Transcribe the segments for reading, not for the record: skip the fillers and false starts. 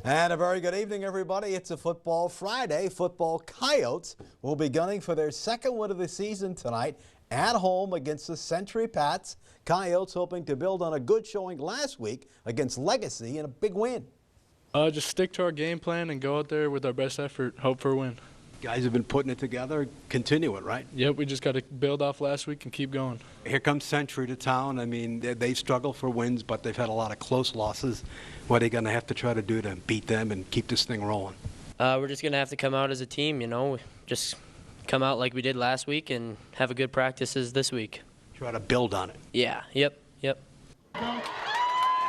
And a very good evening, everybody. It's a Football Friday. Football Coyotes will be gunning for their second win of the season tonight at home against the Century Pats. Coyotes hoping to build on a good showing last week against Legacy in a big win. Just stick to our game plan and go out there with our best effort, hope for a win. Guys have been putting it together, continue it, right? Yep, we just got to build off last week and keep going. Here comes Century to town. I mean, they struggle for wins, but they've had a lot of close losses. What are they going to have to try to do to beat them and keep this thing rolling? We're just going to have to come out as a team, just come out like we did last week and have a good practices this week. Try to build on it. Yeah, yep.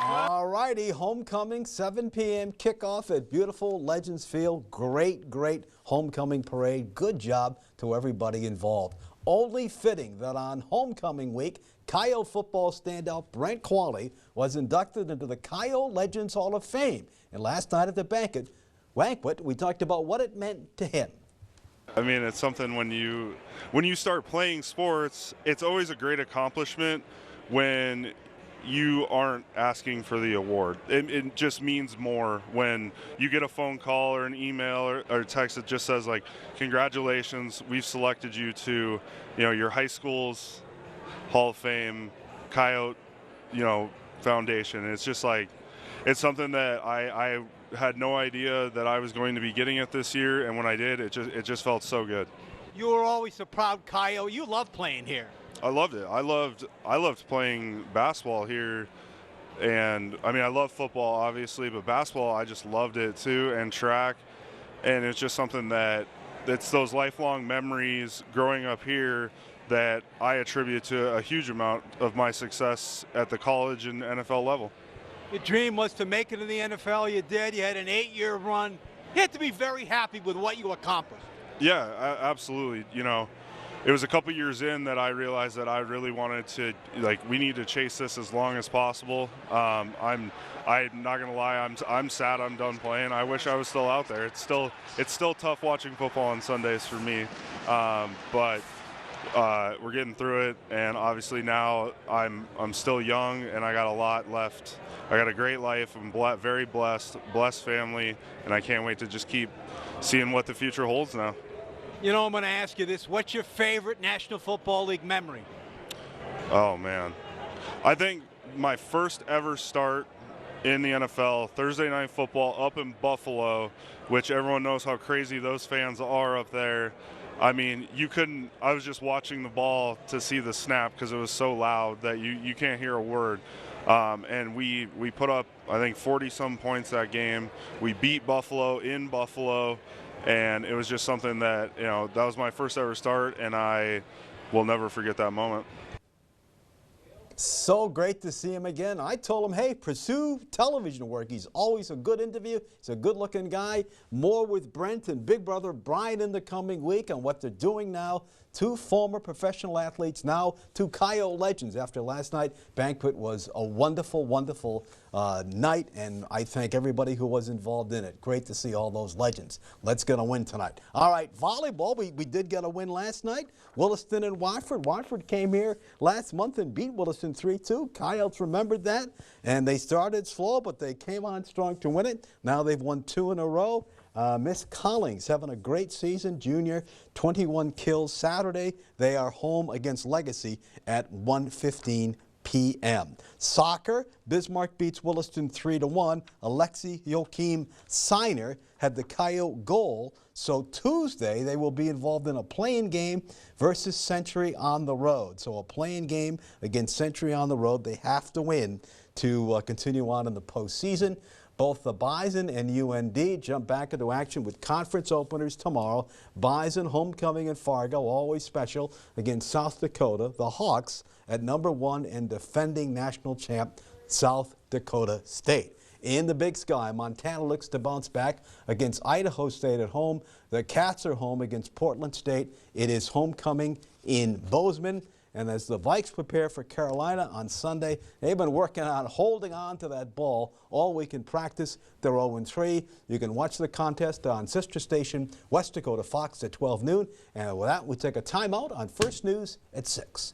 All righty, homecoming, 7 p.m. kickoff at beautiful Legends Field. Great homecoming parade. Good job to everybody involved. Only fitting that on homecoming week, Coyote football standout Brent Qualley was inducted into the Coyote Legends Hall of Fame. And last night at the banquet, we talked about what it meant to him. I mean, it's something when you start playing sports, it's always a great accomplishment when you aren't asking for the award. It just means more when you get a phone call or an email or text that just says, like, congratulations, we've selected you to, your high school's Hall of Fame, Coyote, foundation. It's just like, it's something that I had no idea that I was going to be getting it this year, and when I did, it just felt so good. You were always a proud Coyote. You loved playing here. I loved it. I loved playing basketball here, and I mean, I love football obviously, but basketball I just loved it too, and track, and it's just something it's those lifelong memories growing up here that I attribute to a huge amount of my success at the college and NFL level. Your dream was to make it in the NFL. You did. You had an 8-year run. You had to be very happy with what you accomplished. Yeah, absolutely. It was a couple years in that I realized that I really wanted to, we need to chase this as long as possible. I'm not gonna lie, I'm sad I'm done playing. I wish I was still out there. It's still tough watching football on Sundays for me, but we're getting through it. And obviously now I'm still young and I got a lot left. I got a great life. I'm very blessed family, and I can't wait to just keep seeing what the future holds now. I'm going to ask you this. What's your favorite National Football League memory? Oh, man. I think my first ever start in the NFL, Thursday Night Football up in Buffalo, which everyone knows how crazy those fans are up there. I mean, I was just watching the ball to see the snap because it was so loud that you can't hear a word. And we put up, I think, 40-some points that game. We beat Buffalo in Buffalo. And it was just something that, that was my first ever start, and I will never forget that moment. So great to see him again. I told him, hey, pursue television work. He's always a good interview. He's a good-looking guy. More with Brent and big brother Brian in the coming week on what they're doing now. 2 former professional athletes, now 2 Coyote legends after last night. Banquet was a wonderful night, and I thank everybody who was involved in it. Great to see all those legends. Let's get a win tonight. All right, volleyball, we did get a win last night. Williston and Watford. Watford came here last month and beat Williston 3-2. Coyotes remembered that, and they started slow, but they came on strong to win it. Now they've won 2 in a row. Miss Collings having a great season, junior, 21 kills Saturday. They are home against Legacy at 1:15 p.m. Soccer, Bismarck beats Williston 3-1. Alexi Joachim Seiner had the Coyote goal. So Tuesday they will be involved in a playing game versus Century on the road. So a playing game against Century on the road. They have to win to continue on in the postseason. Both the Bison and UND jump back into action with conference openers tomorrow. Bison homecoming in Fargo, always special, against South Dakota. The Hawks at #1 and defending national champ South Dakota State. In the Big Sky, Montana looks to bounce back against Idaho State at home. The Cats are home against Portland State. It is homecoming in Bozeman. And as the Vikes prepare for Carolina on Sunday, they've been working on holding on to that ball all week in practice. They're 0-3. You can watch the contest on sister station West Dakota Fox at 12 noon. And with that, we take a timeout on First News at 6.